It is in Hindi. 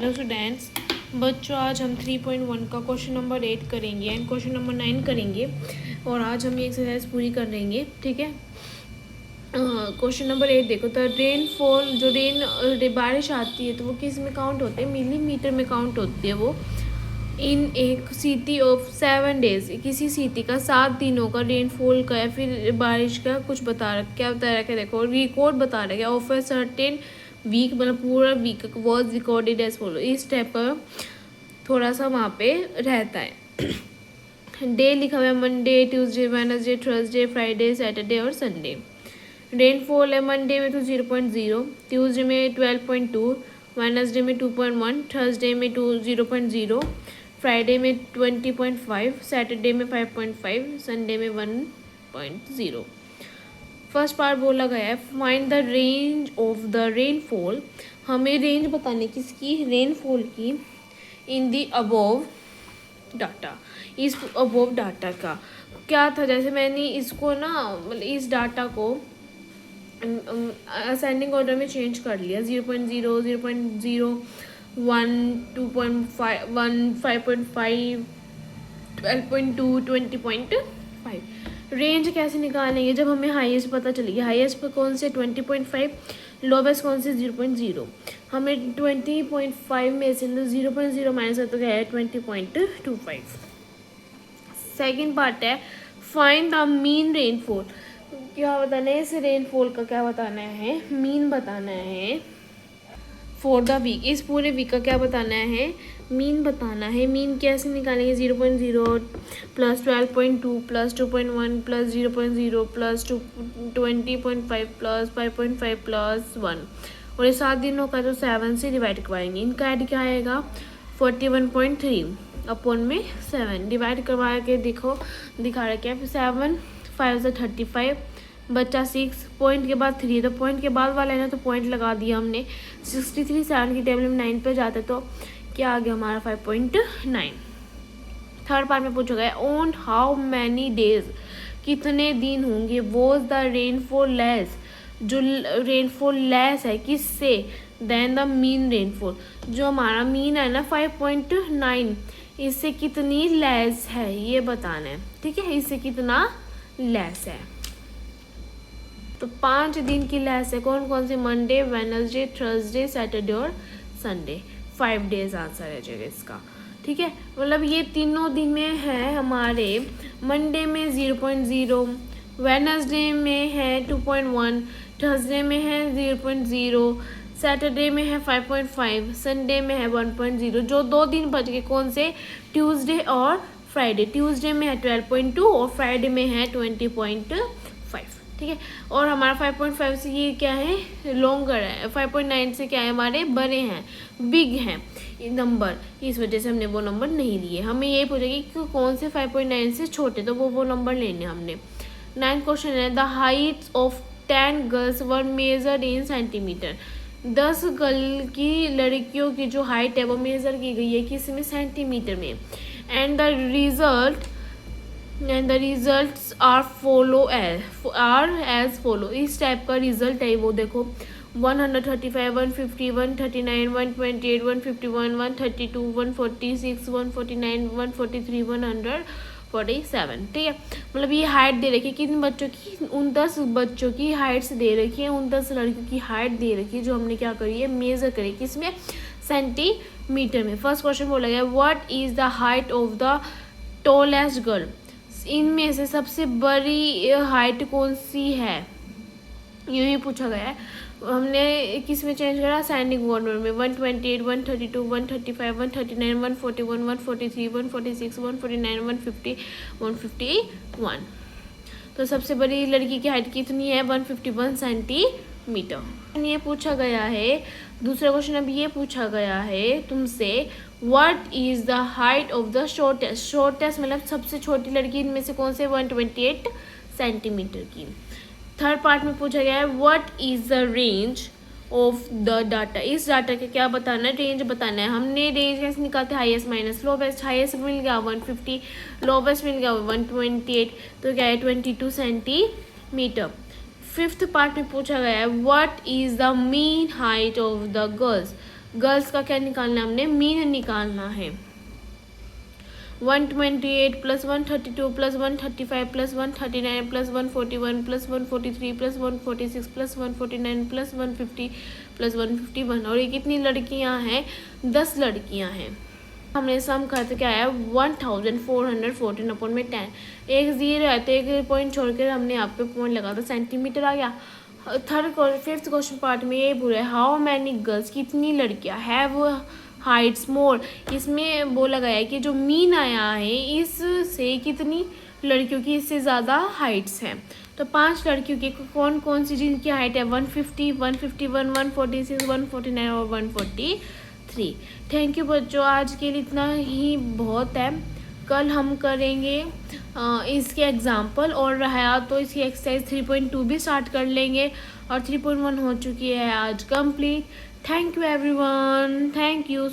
हेलो स्टूडेंट्स, बच्चों आज हम 3.1 का क्वेश्चन नंबर 8 करेंगे एंड क्वेश्चन नंबर 9 करेंगे और आज हम ये एक्सरसाइज पूरी कर लेंगे। ठीक है, क्वेश्चन नंबर 8 देखो। तो रेनफॉल जो बारिश आती है तो वो किस में काउंट होते हैं? मिलीमीटर में काउंट होती है वो। इन एक सिटी ऑफ 7 डेज, किसी सिटी का 7 दिनों का रेनफॉल का या फिर बारिश का कुछ बता रहा, क्या बता रहा है देखो, रिकॉर्ड बता रहा है ऑफ ए सर्टेन वीक, मतलब पूरा week was recorded as follow. इस टाइप का थोड़ा सा वहाँ पे रहता है। डे लिखा हुआ है Monday, Tuesday, Wednesday, Thursday, Friday, Saturday और संडे। रेनफॉल है मंडे में तो 0.0, ट्यूसडे में 12.2, वेडनेसडे में 2.1, थर्सडे में 0.0, फ्राइडे में 20.5, सैटरडे में 5.5, संडे में 1.0। फर्स्ट पार्ट बोला गया है find the range of the rainfall. हमें रेंज बताने किसकी? रेनफॉल की। इन दी अबोव डाटा, इस अबोव डाटा का क्या था? जैसे मैंने इसको ना, मतलब इस डाटा को असेंडिंग ऑर्डर में चेंज कर लिया। 0.0, 0.01, 2.1, 5.5, 12.2, 20.5। रेंज कैसे निकालेंगे? जब हमें हाईएस्ट पता चलेगी। हाईएस्ट पर कौन से? 20.5, लोवेस्ट कौन से? 0.0। हमें 20.5 में से 0.0 माइनस कर तो क्या है? 20.25। सेकेंड पार्ट है फाइंड द मीन रेनफॉल। क्या बताना है? इस रेनफॉल का क्या बताना है? मीन बताना है फॉर द वीक। इस पूरे वीक का क्या बताना है? मीन बताना है। मीन कैसे निकालेंगे? 0.0 plus 12.2 plus 2.1 plus 0.0 plus 20.5 plus 5.5 plus 1, और ये 7 दिनों का तो 7 से डिवाइड करवाएंगे। इनका ऐड क्या आएगा? 41.3 अपॉन में 7 डिवाइड करवा के देखो, दिखा रहा क्या? 7 5 से 35 बच्चा 6, पॉइंट के बाद 3, तो पॉइंट के बाद वाला है ना, तो पॉइंट लगा दिया हमने। 63 7 की टेबल में 9 पे जाते तो क्या आ गया हमारा? 5.9। थर्ड पार्ट में पूछा गया ऑन हाउ मैनी डेज, कितने दिन होंगे? वॉज द रेनफॉल लेस, जो रेनफॉल लेस है किससे? Then the mean rainfall. जो हमारा मीन है ना 5.9, इससे कितनी लेस है ये बताना है। ठीक है, इससे कितना लेस है। तो 5 दिन की लेस है। कौन कौन से? मंडे, वेडनेसडे, थर्सडे, सैटरडे और संडे। 5 डेज आंसर है जाएगा इसका। ठीक है, मतलब ये तीनों दिन में है हमारे। मंडे में 0.0, वेडनेसडे में है 2.1, थर्सडे में है 0.0, सैटरडे में है 5.5, संडे में है 1.0। जो 2 दिन बच गए कौन से? ट्यूसडे और फ्राइडे। ट्यूसडे में है 12.2 और फ्राइडे में है 20.5। ठीक है, और हमारा 5.5 से ये क्या है? लॉन्गर है। 5.9 से क्या है? हमारे बड़े हैं, बिग हैं नंबर, इस वजह से हमने वो नंबर नहीं लिए। हमें ये पूछेगी कि कौन से 5.9 से छोटे, तो वो नंबर लेने हमने। 9th क्वेश्चन है the Heights of 10 girls were measured in centimetre. 10 girl की लड़कियों की जो हाइट है वो मेजर की गई है किस में? सेंटीमीटर में। And the results are as follow. इस टाइप का रिजल्ट है वो देखो। 135, 150, 139, 128, 151, 132, 146, 149, 143, 147। ठीक है, मतलब ये हाइट दे रखी है किन बच्चों की? उन 10 बच्चों की हाइट्स दे रखी है, उन 10 लड़कियों की हाइट दे रखी है, जो हमने क्या करी है? मेजर करी। किसमें? सेंटीमीटर में। फर्स्ट क्वेश्चन बोला गया what is the height of the tallest girl. इनमें से सबसे बड़ी हाइट कौन सी है? यूँ ही पूछा गया है। हमने किस में चेंज करा? असेंडिंग ऑर्डर में। 128, 132, 135, 139, 141, 143, 146, 149, 150, 151। तो सबसे बड़ी लड़की की हाइट कितनी है? 151 सेंटीमीटर। ये पूछा गया है। दूसरा क्वेश्चन अब ये पूछा गया है तुमसे what is the height of the shortest. Shortest मतलब सबसे छोटी लड़की इनमें से कौन से? 128 सेंटीमीटर की। थर्ड पार्ट में पूछा गया है what is the range of the data. इस डाटा का क्या बताना है? रेंज बताना है। हमने रेंज कैसे निकालते हैं? Highest minus lowest. हाईएस्ट मिल गया 150, लोवेस्ट मिल गया 128, तो क्या है? 22 सेंटीमीटर। फिफ्थ पार्ट में पूछा गया है what is the mean height of the girls. Girls का क्या निकालना है, हमने मीन निकालना है। 128 + 132 + 135 + 139 + 141 + 143 + 146 + 149 + 150 + 151। और ये कितनी लड़कियां हैं, 10 लड़कियां हैं। हमने सम करते क्या आया 1414/10। एक जीरो है तो एक पॉइंट छोड़कर हमने यहाँ पे पॉइंट लगा था, सेंटीमीटर आ गया। फिफ्थ क्वेश्चन पार्ट में ये पूरा है, हाउ मैनी गर्ल्स, कितनी लड़कियां हैव हाइट्स मोर। इसमें बोला गया है कि जो मीन आया है इससे कितनी लड़कियों की इससे ज़्यादा हाइट्स हैं। तो 5 लड़कियों की कौन कौन सी जिनकी हाइट है 150, 151, 146, 149 और 143। थैंक यू बच्चों, आज के लिए इतना ही बहुत है। कल हम करेंगे इसके एग्जाम्पल, और रहा तो इसकी एक्सरसाइज 3.2 भी स्टार्ट कर लेंगे, और 3.1 हो चुकी है आज complete. Thank you everyone, thank you.